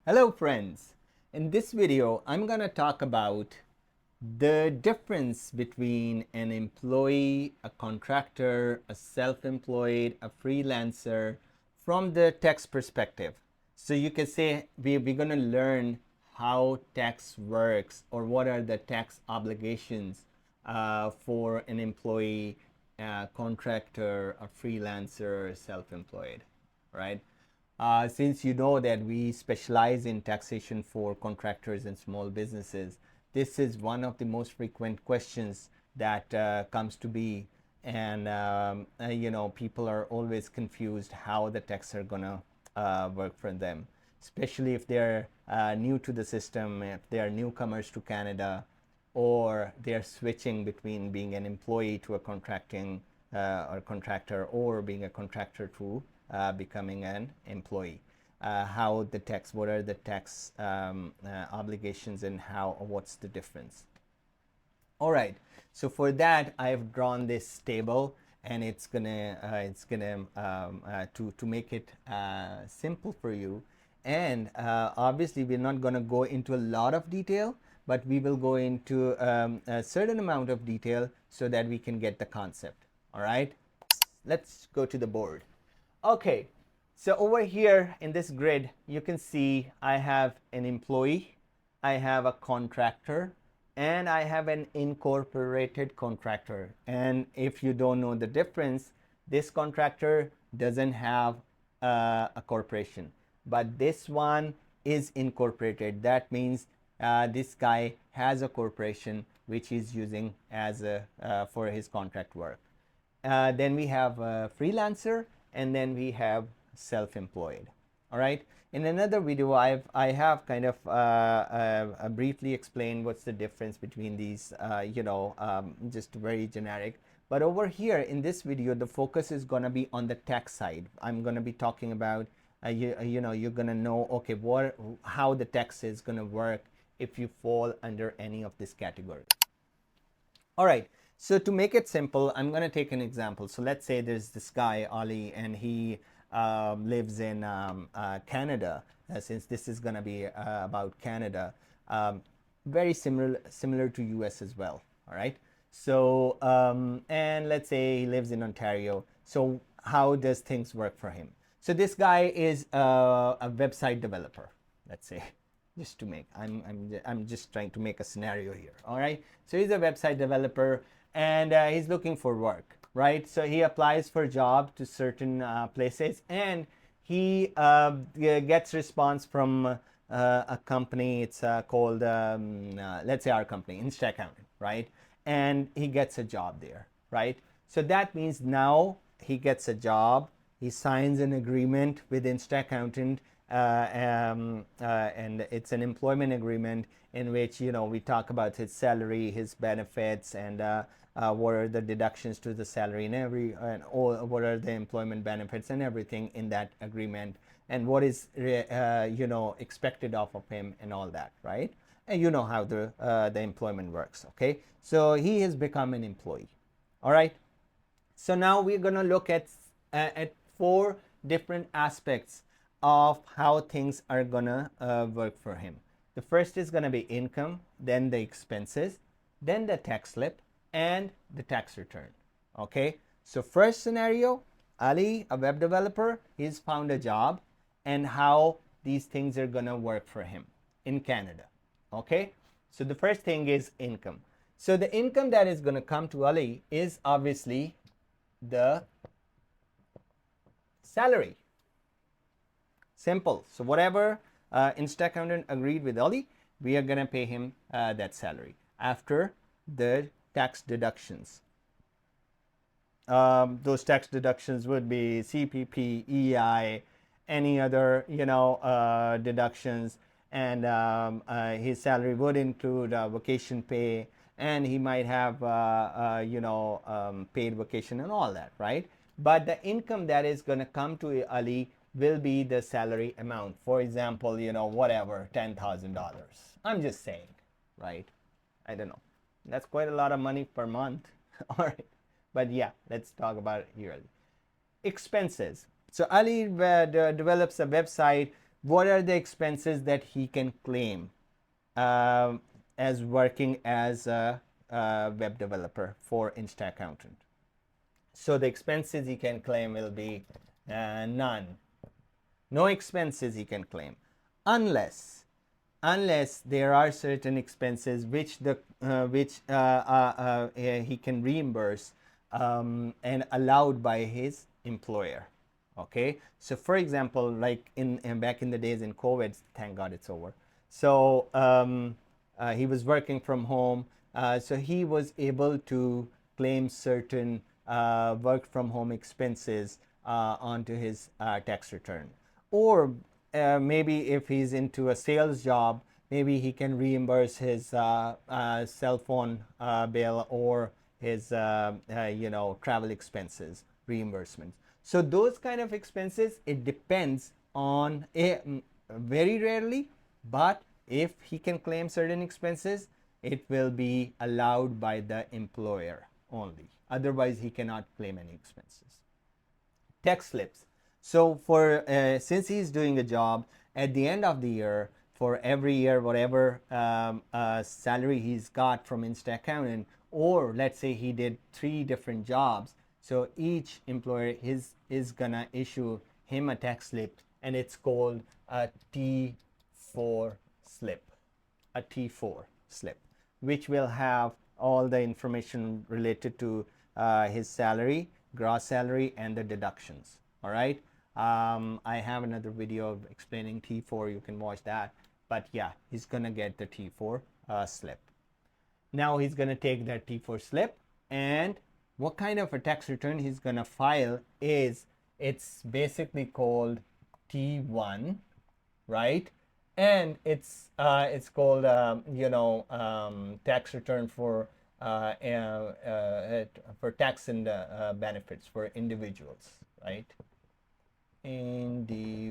Hello friends, in this video I'm going to talk about the difference between an employee, a contractor, a self-employed, a freelancer from the tax perspective. So you can say we're going to learn how tax works or what are the tax obligations for an employee, contractor, a freelancer, self-employed, right? Since you know that we specialize in taxation for contractors and small businesses, this is one of the most frequent questions that comes to be. And, people are always confused how the tax are going to work for them, especially if they're new to the system, if they are newcomers to Canada, or they're switching between being an employee to a contracting or contractor, or being a contractor to becoming an employee. How the tax, what are the tax obligations, and what's the difference? All right, so for that I've drawn this table, and it's gonna to make it simple for you. And obviously we're not gonna go into a lot of detail, but we will go into a certain amount of detail so that we can get the concept. All right, let's go to the board. Okay, so over here in this grid, you can see I have an employee, I have a contractor, and I have an incorporated contractor. And if you don't know the difference, this contractor doesn't have a corporation, but this one is incorporated. That means this guy has a corporation which he's using as for his contract work. Then we have a freelancer, and then we have self-employed. All right, in another video I have kind of briefly explained what's the difference between these, just very generic. But over here in this video, the focus is going to be on the tax side. I'm going to be talking about you're going to know, okay, how the tax is going to work if you fall under any of this category. All right, so to make it simple, I'm going to take an example. So let's say there's this guy, Ali, and he lives in Canada, since this is going to be about Canada. Very similar to US as well. All right. So, and let's say he lives in Ontario. So how does things work for him? So this guy is a website developer, let's say. Just to make, I'm just trying to make a scenario here. All right, so he's a website developer, and he's looking for work, right? So he applies for a job to certain places, and he gets response from a company. It's called let's say our company, InstaAccountant, right? And he gets a job there, right? So that means now he gets a job, he signs an agreement with InstaAccountant, and it's an employment agreement in which, we talk about his salary, his benefits, and what are the deductions to the salary, and what are the employment benefits and everything in that agreement, and what is expected of him and all that, right? And you know how the employment works. Okay, so he has become an employee. All right, so now we're going to look at 4 different aspects of how things are gonna work for him. The first is gonna be income, then the expenses, then the tax slip, and the tax return. Okay, so first scenario, Ali, a web developer, he's found a job, and how these things are gonna work for him in Canada. Okay, so the first thing is income. So the income that is gonna come to Ali is obviously the salary. Simple. So whatever InstaAccountant agreed with Ali, we are going to pay him that salary after the tax deductions. Those tax deductions would be CPP, EI, any other deductions, and his salary would include vacation pay, and he might have paid vacation and all that, right? But the income that is going to come to Ali will be the salary amount. For example, whatever, $10,000. I'm just saying, right? I don't know. That's quite a lot of money per month. All right. But yeah, let's talk about it yearly. Expenses. So Ali develops a website what are the expenses that he can claim as working as a web developer for Insta Accountant. So the expenses he can claim will be none. No expenses he can claim unless there are certain expenses which he can reimburse and allowed by his employer. Okay, so for example, like in back in the days in COVID, thank God it's over. So he was working from home, so he was able to claim certain work from home expenses onto his tax return. Or maybe if he's into a sales job, maybe he can reimburse his cell phone bill or his travel expenses reimbursements. So those kind of expenses, it depends on very rarely, but if he can claim certain expenses, it will be allowed by the employer only. Otherwise, he cannot claim any expenses. Tax slips. So for since he's doing a job at the end of the year, for every year, whatever salary he's got from Insta Accountant, or let's say he did 3 different jobs, so each employer is gonna issue him a tax slip, and it's called a T4 slip, a T4 slip, which will have all the information related to his salary, gross salary, and the deductions. All right. I have another video of explaining T4. You can watch that. But yeah, he's gonna get the T4 slip. Now he's gonna take that T4 slip, and what kind of a tax return he's gonna file is, it's basically called T1, right? And it's called tax return for tax and benefits for individuals, right? Individual.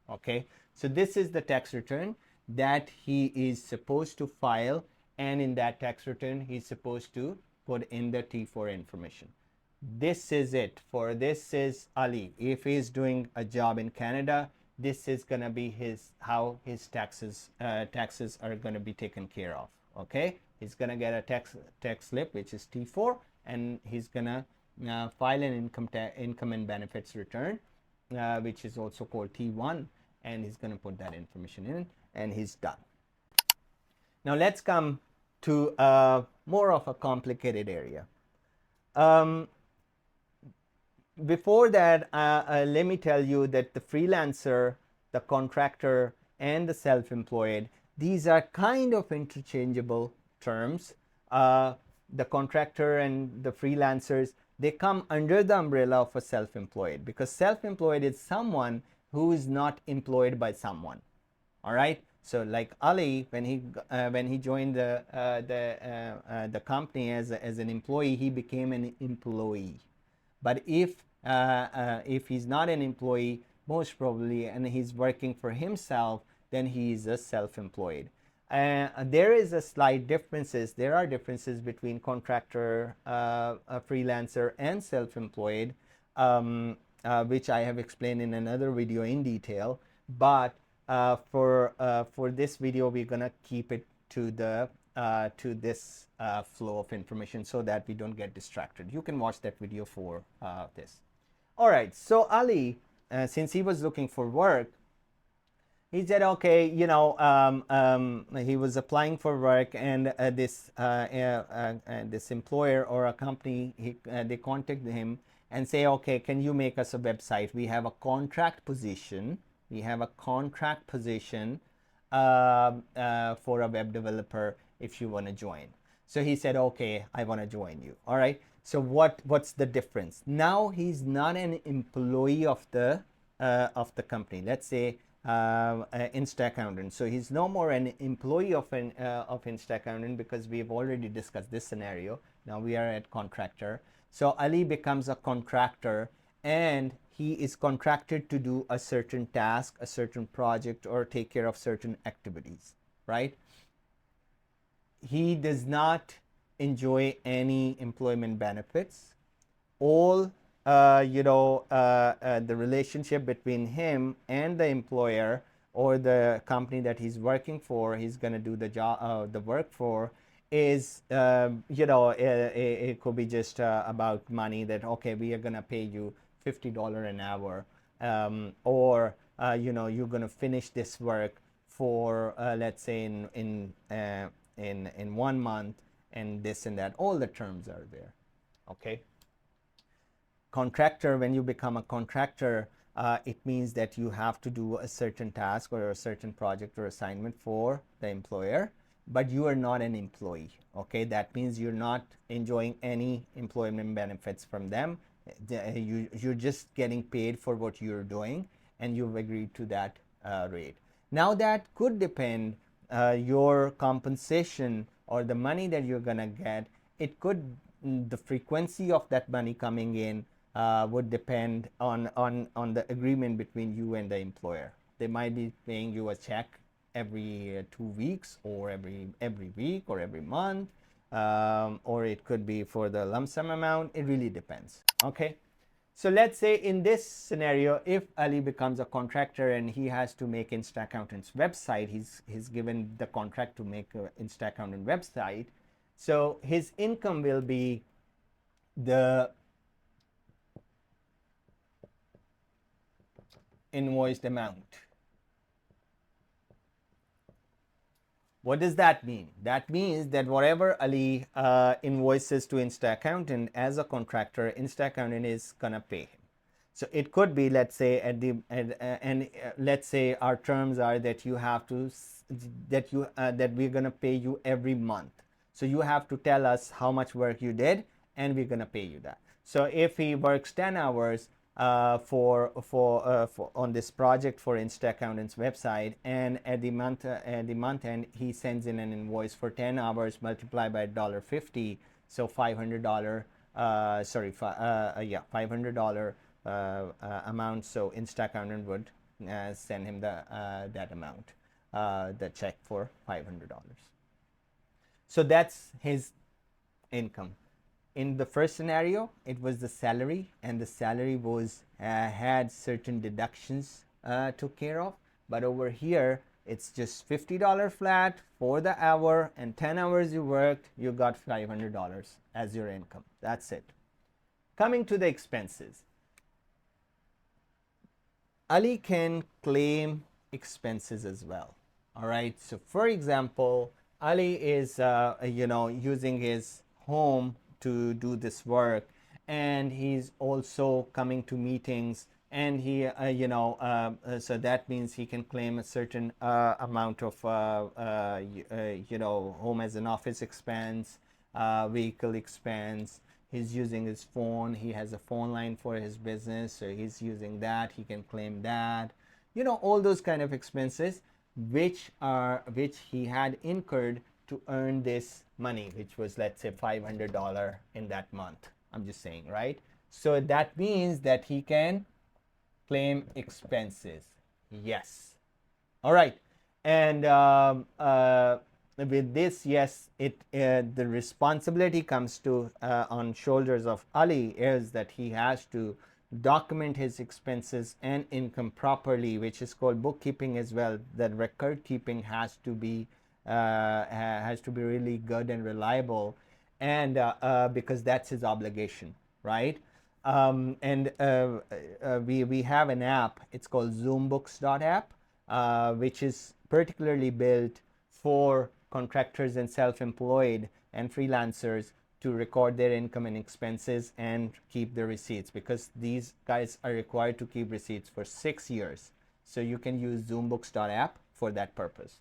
Okay, so this is the tax return that he is supposed to file, and in that tax return he's supposed to put in the T4 information. This is it. For this is Ali. If he's doing a job in Canada, this is gonna be how his taxes are gonna be taken care of. Okay, he's gonna get a tax slip which is T4, and he's gonna file an income and benefits return, which is also called T1, and he's gonna put that information in, and he's done. Now let's come to more of a complicated area. Before that, let me tell you that the freelancer, the contractor, and the self-employed, these are kind of interchangeable terms. The contractor and the freelancers, they come under the umbrella of a self-employed, because self-employed is someone who is not employed by someone. All right. So like Ali, when he joined the company as an employee, he became an employee. But if he's not an employee, most probably, and he's working for himself, then he is a self-employed. There is a slight differences. There are differences between contractor, freelancer, and self-employed, which I have explained in another video in detail. But for this video, we're gonna keep it to this flow of information so that we don't get distracted. You can watch that video for this. All right. So Ali, since he was looking for work, he said, okay, he was applying for work, and this employer or a company, they contacted him and say, okay, can you make us a website? We have a contract position. We have a contract position for a web developer if you want to join. So he said, okay, I want to join you. All right. So what's the difference? Now he's not an employee of the company. Let's say Insta Accountant. So he's no more an employee of Insta Accountant, because we've already discussed this scenario. Now we are at contractor. So Ali becomes a contractor, and he is contracted to do a certain task, a certain project, or take care of certain activities, right? He does not enjoy any employment benefits. All the relationship between him and the employer or the company that he's working for, he's going to do the job, the work for, is, it could be just about money, that, okay, we are going to pay you $50 an hour, or, you're going to finish this work for, let's say, in 1 month, and this and that. All the terms are there. Okay. Contractor, when you become a contractor, it means that you have to do a certain task or a certain project or assignment for the employer, but you are not an employee. Okay, that means you're not enjoying any employment benefits from them. You're just getting paid for what you're doing, and you've agreed to that rate. Now that could depend, your compensation or the money that you're gonna get. It could, the frequency of that money coming in would depend on the agreement between you and the employer. They might be paying you a check every 2 weeks, or every week, or every month, or it could be for the lump sum amount. It really depends. Okay. So let's say in this scenario, if Ali becomes a contractor and he has to make InstaAccountant's website, he's given the contract to make an InstaAccountant website. So his income will be the invoiced amount. What does that mean? That means that whatever Ali invoices to InstaAccountant as a contractor, InstaAccountant is gonna pay him. So it could be, let's say, let's say our terms are that you have to that we're gonna pay you every month. So you have to tell us how much work you did, and we're gonna pay you that. So if he works 10 hours for on this project for InstaAccountant's website, and at the month end he sends in an invoice for 10 hours multiplied by $1.50, so $500, $500 amount. So InstaAccountant would send him that amount, the check for $500. So that's his income. In the first scenario, it was the salary, and the salary was had certain deductions took care of. But over here, it's just $50 flat for the hour, and 10 hours you worked, you got $500 as your income. That's it. Coming to the expenses, Ali can claim expenses as well. All right. So, for example, Ali is using his home to do this work, and he's also coming to meetings, and he so that means he can claim a certain amount of home as an office expense, vehicle expense. He's using his phone. He has a phone line for his business, so he's using that. He can claim that. All those kind of expenses which he had incurred to earn this money, which was, let's say, $500 in that month. I'm just saying, right? So that means that he can claim expenses. Yes. All right. And with this, yes, the responsibility comes to on shoulders of Ali, is that he has to document his expenses and income properly, which is called bookkeeping as well. That record keeping has to be really good and reliable, and because that's his obligation, right? And we have an app. It's called ZoomBooks.app, which is particularly built for contractors and self-employed and freelancers to record their income and expenses and keep the receipts, because these guys are required to keep receipts for 6 years. So you can use ZoomBooks.app for that purpose.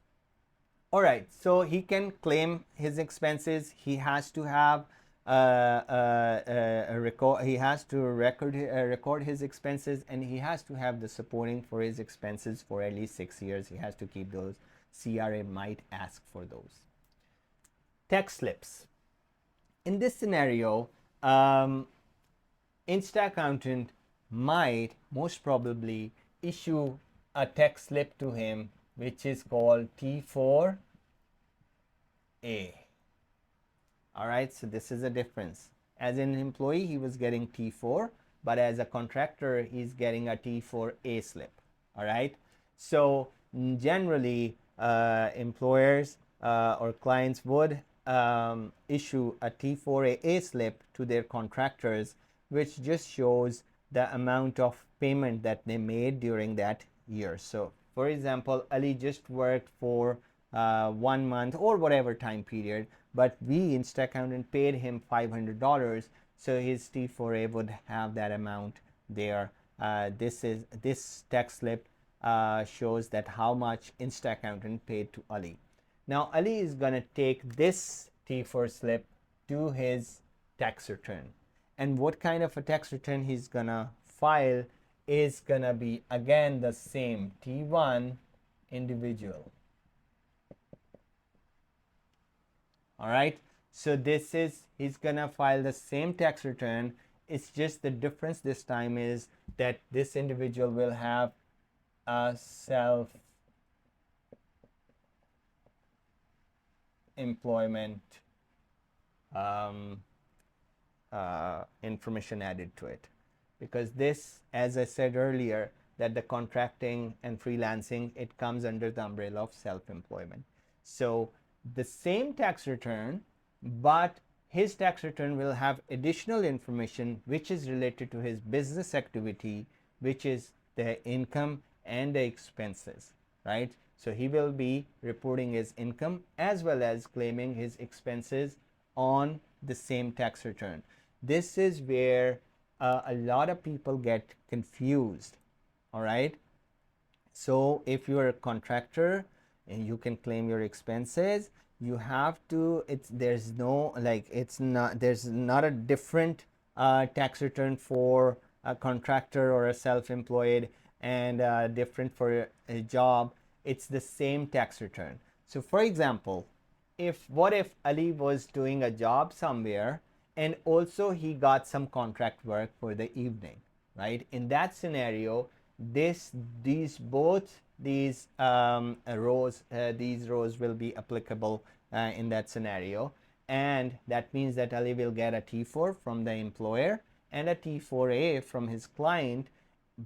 All right, so he can claim his expenses. He has to have he has to record his expenses, and he has to have the supporting for his expenses for at least 6 years. He has to keep those. CRA might ask for those. Tax slips. In this scenario, InstaAccountant might most probably issue a tax slip to him, which is called T4A. All right, so this is a difference. As an employee, he was getting T4, but as a contractor, he's getting a T4A slip. All right. So generally, employers or clients would issue a T4A slip to their contractors, which just shows the amount of payment that they made during that year. So, for example, Ali just worked for 1 month or whatever time period, but we, Insta Accountant, paid him $500, so his T4A would have that amount there. This tax slip shows that how much Insta Accountant paid to Ali. Now Ali is gonna take this T4 slip to his tax return, and what kind of a tax return he's gonna file is gonna be again the same T1 individual. All right, so this is, he's gonna file the same tax return. It's just the difference this time is that this individual will have a self employment information added to it, because this, as I said earlier, that the contracting and freelancing, it comes under the umbrella of self-employment. So the same tax return, but his tax return will have additional information which is related to his business activity, which is the income and the expenses, right? So he will be reporting his income as well as claiming his expenses on the same tax return. This is where a lot of people get confused. All right. So if you're a contractor and you can claim your expenses, you have to, there's not a different tax return for a contractor or a self-employed and different for a job. It's the same tax return. So for example, what if Ali was doing a job somewhere and also he got some contract work for the evening, right? In that scenario, these rows will be applicable in that scenario, and that means that Ali will get a T4 from the employer and a T4A from his client,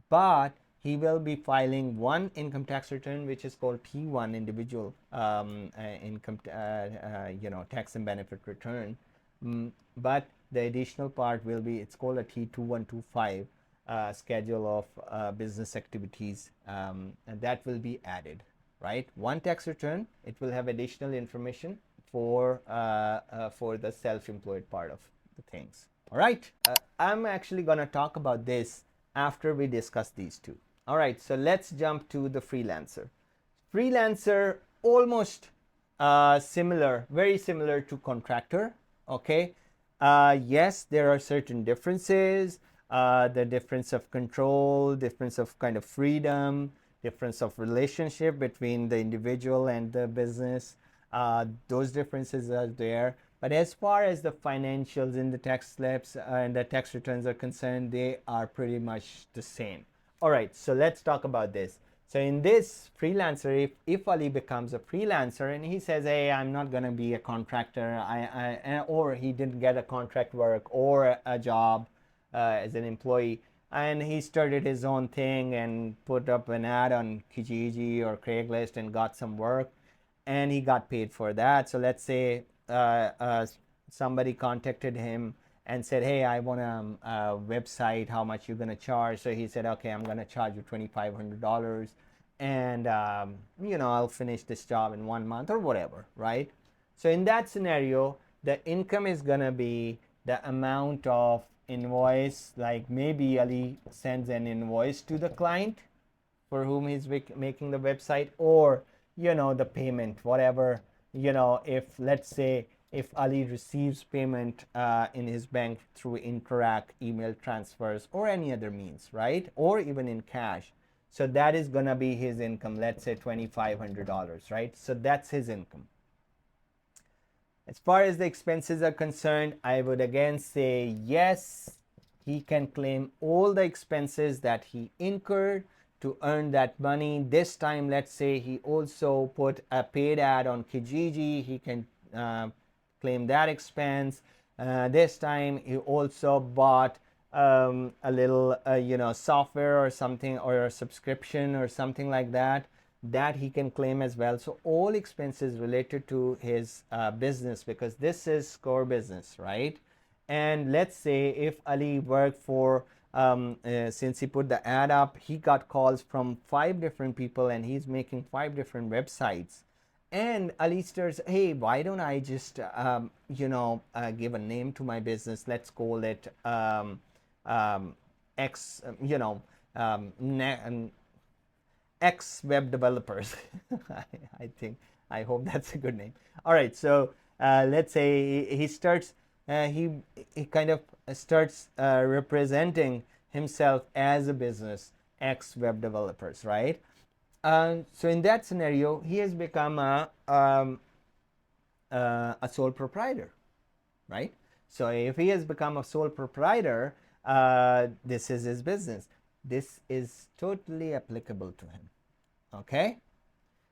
but he will be filing one income tax return which is called T1 individual income tax and benefit return, but the additional part will be, it's called a T2125 schedule of business activities, and that will be added, right? One tax return, it will have additional information for the self-employed part of the things. All right, I'm actually going to talk about this after we discuss these two. All right, so let's jump to the freelancer. Freelancer, almost similar, very similar to contractor. Okay, yes, there are certain differences. The difference of control, difference of kind of freedom, difference of relationship between the individual and the business. Those differences are there. But as far as the financials in the tax slips and the tax returns are concerned, they are pretty much the same. All right, so let's talk about this. So in this freelancer, if Ali becomes a freelancer and he says, hey, I'm not going to be a contractor, or he didn't get a contract work or a job as an employee, and he started his own thing and put up an ad on Kijiji or Craigslist and got some work, and he got paid for that. So let's say somebody contacted him and said, hey, I want a website, how much you're going to charge? So he said, okay, I'm going to charge you $2,500, and I'll finish this job in 1 month or whatever, right? So in that scenario, the income is going to be the amount of invoice, like maybe Ali sends an invoice to the client for whom he's making the website, or the payment, whatever, if let's say if Ali receives payment in his bank through Interact, email transfers, or any other means, right? Or even in cash. So that is gonna be his income, let's say $2,500, right? So that's his income. As far as the expenses are concerned, I would again say yes, he can claim all the expenses that he incurred to earn that money. This time, let's say he also put a paid ad on Kijiji, he can claim that expense. This time he also bought a little software or something, or a subscription or something like that, that he can claim as well. So all expenses related to his business, because this is core business, right? And let's say if Ali worked for since he put the ad up, he got calls from 5 different people and he's making 5 different websites. And Ali starts, hey, why don't I just give a name to my business? Let's call it um, X, X web developers. I think, I hope that's a good name. All right, so let's say he starts, he kind of starts representing himself as a business, X web developers, right? So in that scenario, he has become a sole proprietor, right? So if he has become a sole proprietor, this is his business. This is totally applicable to him. Okay?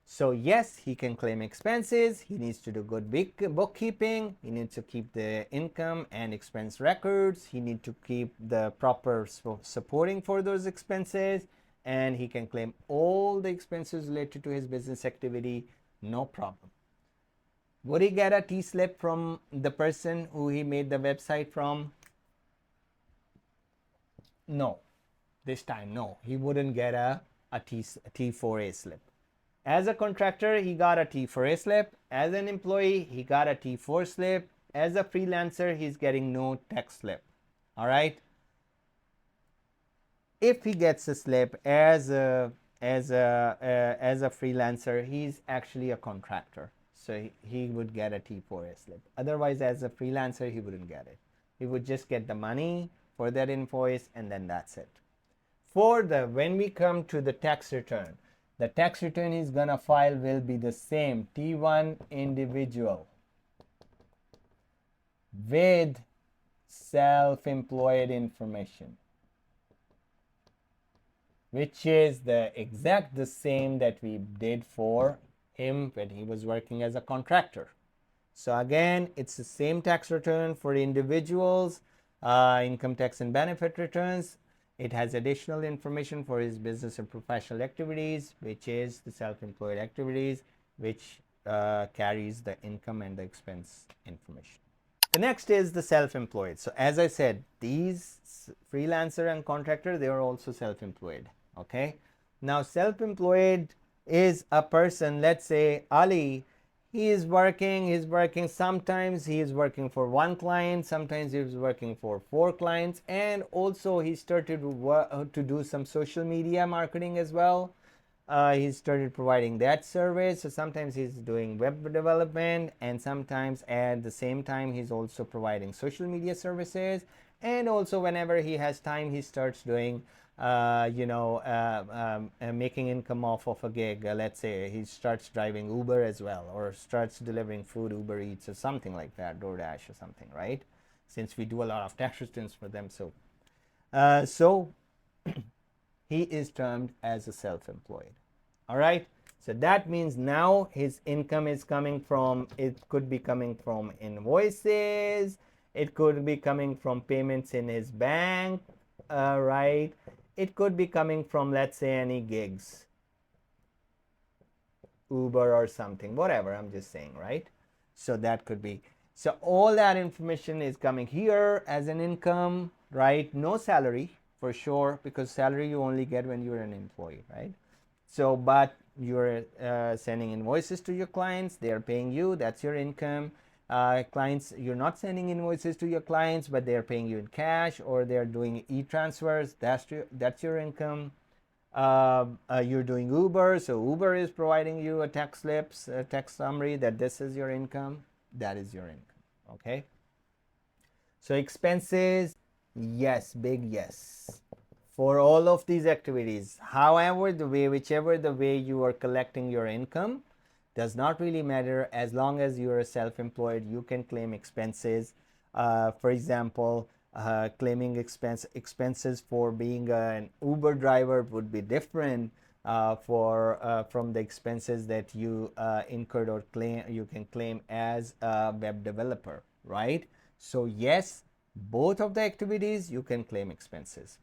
So yes, he can claim expenses. He needs to do good bookkeeping. He needs to keep the income and expense records. He needs to keep the proper supporting for those expenses. And he can claim all the expenses related to his business activity, no problem. Would he get a T-slip from the person who he made the website from? No. This time, no. He wouldn't get a T4A slip. As a contractor, he got a T4A slip. As an employee, he got a T4 slip. As a freelancer, he's getting no tax slip. All right. If he gets a slip as a freelancer, he's actually a contractor. So he would get a T4A slip. Otherwise, as a freelancer, he wouldn't get it. He would just get the money for that invoice, and then that's it. When we come to the tax return, the tax return he's gonna file will be the same, T1 individual with self-employed information, which is the same that we did for him when he was working as a contractor. So again, it's the same tax return for individuals, income tax and benefit returns. It has additional information for his business and professional activities, which is the self-employed activities, which carries the income and the expense information. The next is the self-employed. So as I said, these freelancer and contractor, they are also self-employed. Okay. Now self-employed is a person, let's say Ali, he's working, sometimes he is working for 1 client, sometimes he's working for 4 clients, and also he started to do some social media marketing as well. He started providing that service. So sometimes he's doing web development, and sometimes at the same time he's also providing social media services. And also whenever he has time, he starts doing making income off of a gig. Let's say he starts driving Uber as well, or starts delivering food, Uber Eats or something like that, DoorDash or something, right? Since we do a lot of tax returns for them. So he is termed as a self-employed. All right. So that means now his income is coming from, it could be coming from invoices, it could be coming from payments in his bank, right? It could be coming from, let's say, any gigs, Uber or something, whatever, I'm just saying, right? So that could be, so all that information is coming here as an income, right? No salary for sure, because salary you only get when you're an employee, right? So, but you're sending invoices to your clients, they're paying you, that's your income. Clients, you're not sending invoices to your clients, but they're paying you in cash, or they're doing e-transfers, that's your income. You're doing Uber, so Uber is providing you a tax slips, a tax summary that this is your income, that is your income. Okay. So expenses, yes, big yes for all of these activities. However, whichever the way you are collecting your income does not really matter. As long as you are self-employed, you can claim expenses. For example, claiming expenses for being an Uber driver would be different from the expenses that you incurred or you can claim as a web developer, right? So yes, both of the activities, you can claim expenses.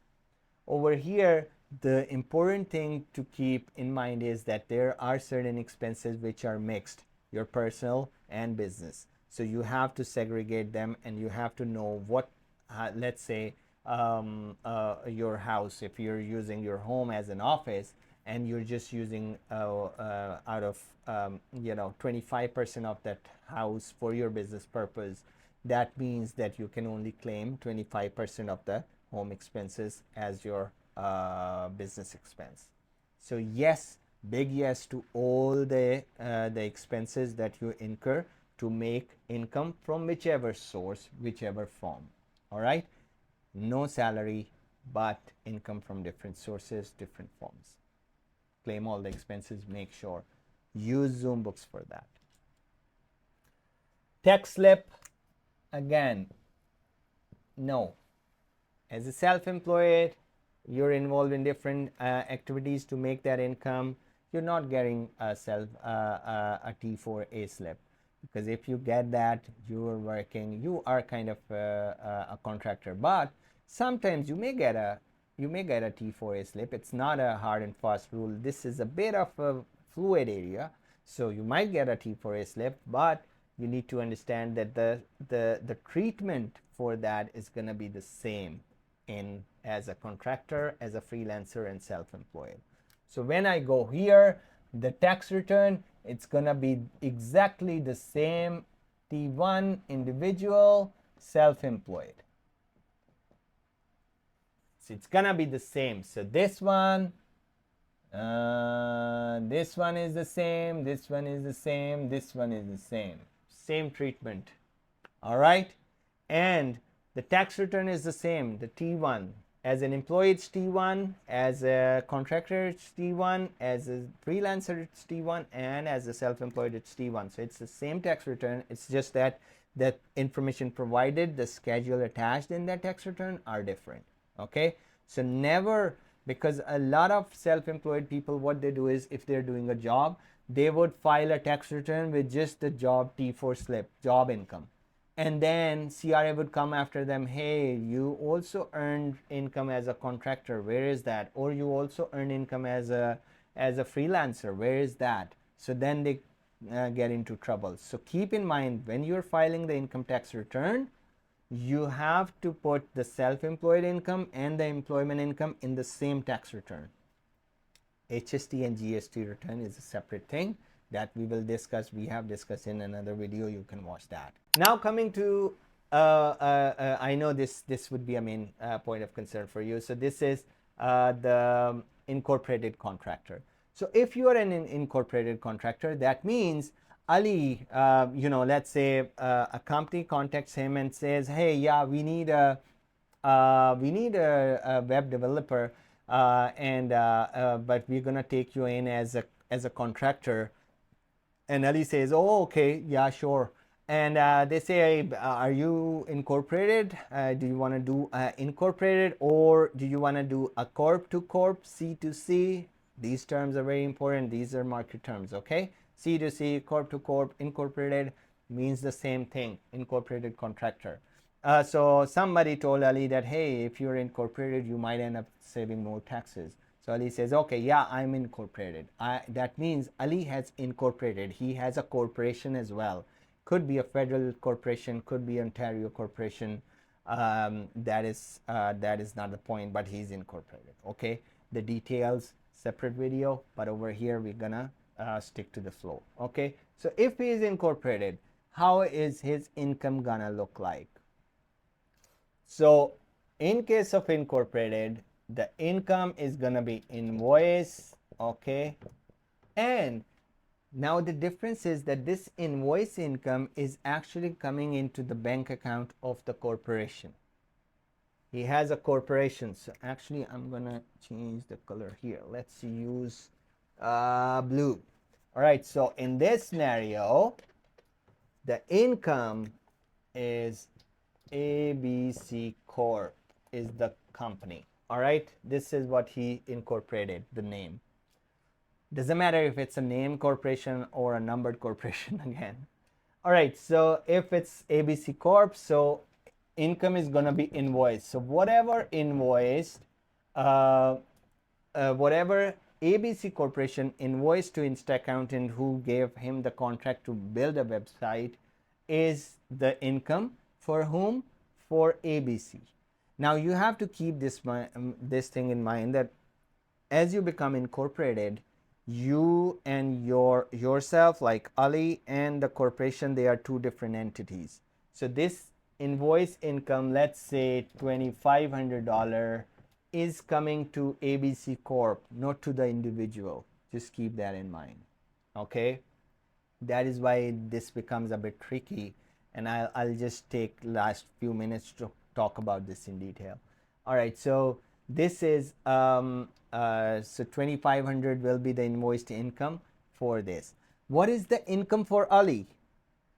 Over here, the important thing to keep in mind is that there are certain expenses which are mixed, your personal and business. So you have to segregate them, and you have to know what, let's say, your house, if you're using your home as an office and you're just using out of 25% of that house for your business purpose, that means that you can only claim 25% of the home expenses as your business expense. So yes, big yes to all the expenses that you incur to make income from whichever source, whichever form. All right, no salary, but income from different sources, different forms. Claim all the expenses. Make sure use Zoom books for that. Tax slip, again, no. As a self-employed, you're involved in different activities to make that income. You're not getting a T4A slip, because if you get that, you're working, you are kind of a contractor. But sometimes you may get a T4A slip. It's not a hard and fast rule. This is a bit of a fluid area, so you might get a T4A slip, but you need to understand that the treatment for that is going to be the same in as a contractor, as a freelancer, and self-employed. So when I go here, the tax return, it's gonna be exactly the same. T1 individual, self-employed. So it's gonna be the same. So this one is the same, this one is the same, this one is the same. Same treatment. All right, and the tax return is the same. The T1, as an employee it's T1, as a contractor it's T1, as a freelancer it's T1, and as a self-employed it's T1. So it's the same tax return. It's just that the information provided, the schedule attached in that tax return are different. Okay, so never, because a lot of self-employed people, what they do is, if they're doing a job, they would file a tax return with just the job T4 slip, job income. And then CRA would come after them, hey, you also earned income as a contractor, where is that? Or you also earn income as a freelancer, where is that? So then they get into trouble. So keep in mind, when you're filing the income tax return, you have to put the self-employed income and the employment income in the same tax return. HST and GST return is a separate thing that we will discuss. We have discussed in another video. You can watch that. Now coming to, I know this would be a main point of concern for you. So this is the incorporated contractor. So if you are an incorporated contractor, that means Ali, let's say a company contacts him and says, hey, yeah, we need a web developer, but we're gonna take you in as a contractor. And Ali says, oh, okay, yeah, sure. And they say, are you incorporated? Do you want to do incorporated, or do you want to do a corp to corp, C to C? These terms are very important. These are market terms, okay? C to C, corp to corp, incorporated means the same thing, incorporated contractor. So somebody told Ali that, hey, if you're incorporated, you might end up saving more taxes. So Ali says, okay, yeah, I'm incorporated. That means Ali has incorporated. He has a corporation as well. Could be a federal corporation, could be Ontario corporation. That is not the point, but he's incorporated. Okay, the details, separate video, but over here we're gonna stick to the flow. Okay, so if he is incorporated, how is his income gonna look like? So in case of incorporated, the income is gonna be invoice. Okay, and now the difference is that this invoice income is actually coming into the bank account of the corporation. He has a corporation. So actually I'm gonna change the color here. Let's use blue. All right, so in this scenario, the income is ABC Corp is the company. All right, this is what he incorporated, the name. Doesn't matter if it's a named corporation or a numbered corporation again. All right, so if it's ABC Corp, so income is going to be invoiced. So whatever invoiced, uh, whatever ABC Corporation invoiced to Insta Accountant who gave him the contract to build a website is the income for whom? For ABC. Now you have to keep this thing in mind that as you become incorporated, you and yourself, like Ali and the corporation, they are two different entities. So this invoice income, let's say $2,500, is coming to ABC Corp, not to the individual. Just keep that in mind. Okay, that is why this becomes a bit tricky, and I'll just take last few minutes to talk about this in detail. All right, so this is so 2,500 will be the invoiced income for this. What is the income for Ali?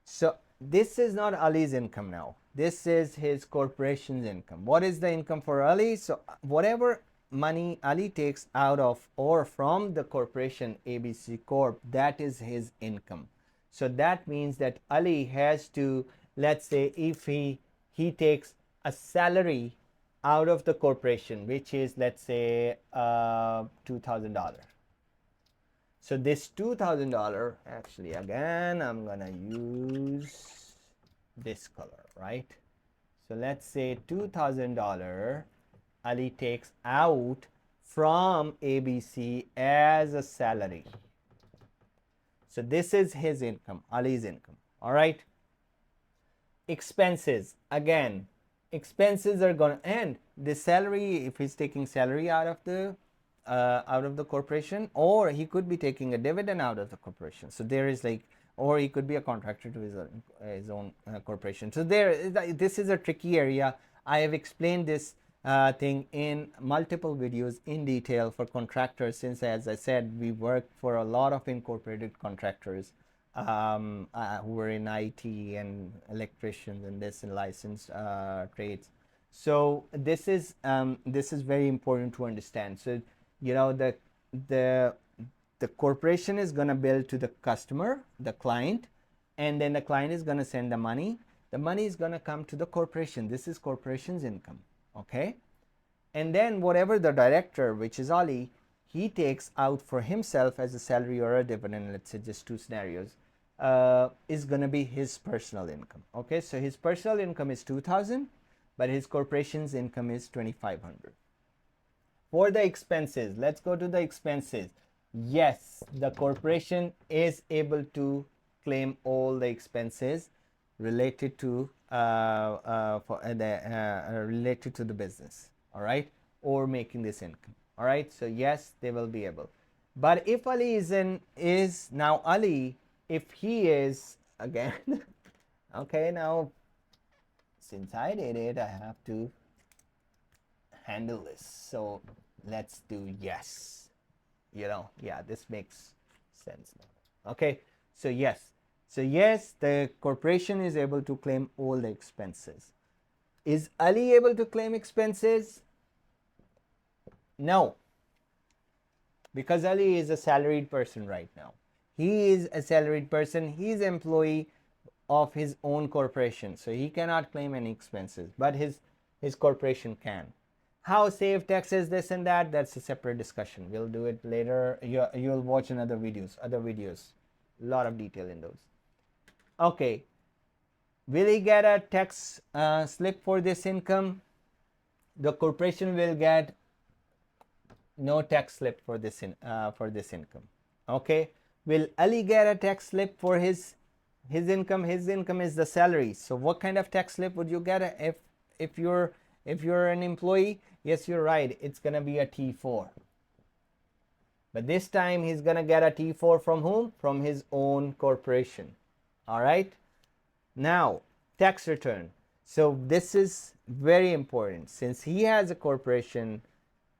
So this is not Ali's income now. This is his corporation's income. What is the income for Ali? So whatever money Ali takes out of or from the corporation ABC Corp, that is his income. So that means that Ali has to, let's say if he takes a salary out of the corporation, which is, let's say, $2,000. So this $2,000, actually, again, I'm gonna use this color, right? So let's say $2,000 Ali takes out from ABC as a salary. So this is his income, Ali's income. All right. Expenses, again, expenses are gonna, and the salary, if he's taking salary out of the corporation, or he could be taking a dividend out of the corporation. So there is like, or he could be a contractor to his own corporation. So this is a tricky area. I have explained this thing in multiple videos in detail for contractors, since, as I said, we work for a lot of incorporated contractors who were in IT and electricians and this and licensed trades. So this is very important to understand. So the corporation is going to bill to the customer, the client, and then the client is going to send the money. The money is going to come to the corporation. This is corporation's income. Okay, and then whatever the director, which is Ali, he takes out for himself as a salary or a dividend, let's say just two scenarios, is going to be his personal income. Okay, so his personal income is 2,000, but his corporation's income is 2,500. For the expenses, let's go to the expenses. Yes, the corporation is able to claim all the expenses related to related to the business. All right, or making this income. All right, so yes, they will be able. But if Ali is now Ali, if he is again, okay, now since I did it, I have to handle this. So let's do yes. Yeah, this makes sense now. Okay, so yes. So yes, the corporation is able to claim all the expenses. Is Ali able to claim expenses? No, because Ali is a salaried person right now. He is a salaried person. He is employee of his own corporation, so he cannot claim any expenses, but his corporation can. How save taxes, this and that, that's a separate discussion. We'll do it later. You'll watch in other videos, a lot of detail in those. Okay, will he get a tax slip for this income? The corporation will get no tax slip for this income. Okay, will Ali get a tax slip for his income? His income is the salary. So what kind of tax slip would you get if you're an employee? Yes, you're right, it's gonna be a T4. But this time he's gonna get a T4 from whom? From his own corporation. All right, now tax return. So this is very important. Since he has a corporation,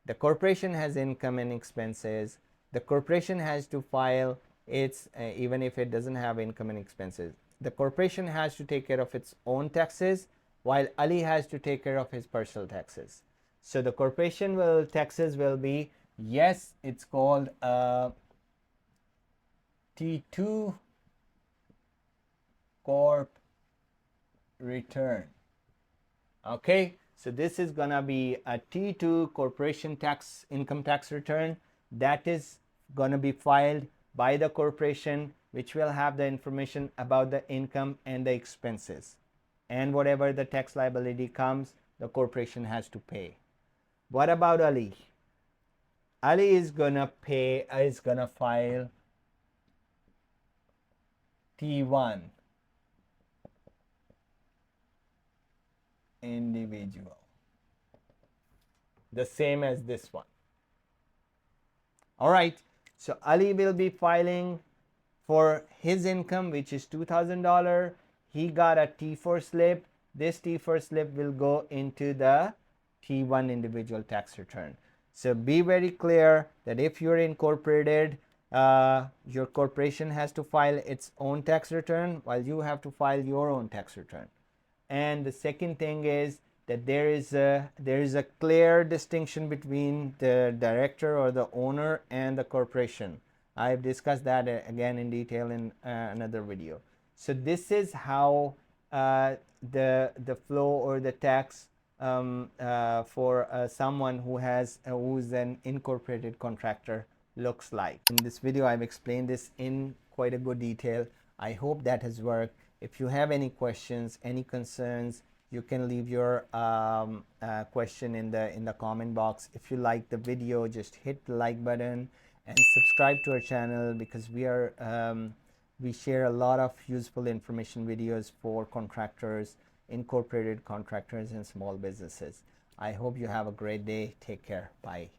the corporation has income and expenses. The corporation has to file its even if it doesn't have income and expenses, the corporation has to take care of its own taxes, while Ali has to take care of his personal taxes. So the corporation taxes will be, yes, it's called T2 Corp return. Okay, so this is gonna be a T2 corporation tax income tax return that is gonna be filed by the corporation, which will have the information about the income and the expenses, and whatever the tax liability comes, the corporation has to pay. What about Ali? Ali is gonna file T1 individual, the same as this one. All right, so Ali will be filing for his income, which is $2,000. He got a T4 slip. This T4 slip will go into the T1 individual tax return. So be very clear that if you're incorporated, your corporation has to file its own tax return while you have to file your own tax return. And the second thing is that there is a clear distinction between the director or the owner and the corporation. I've discussed that again in detail in another video. So this is how the flow or the tax for someone who's an incorporated contractor looks like. In this video, I've explained this in quite a good detail. I hope that has worked. If you have any questions, any concerns, you can leave your question in the comment box. If you like the video, just hit the like button and subscribe to our channel, because we share a lot of useful information videos for contractors, incorporated contractors, and small businesses. I hope you have a great day. Take care. Bye.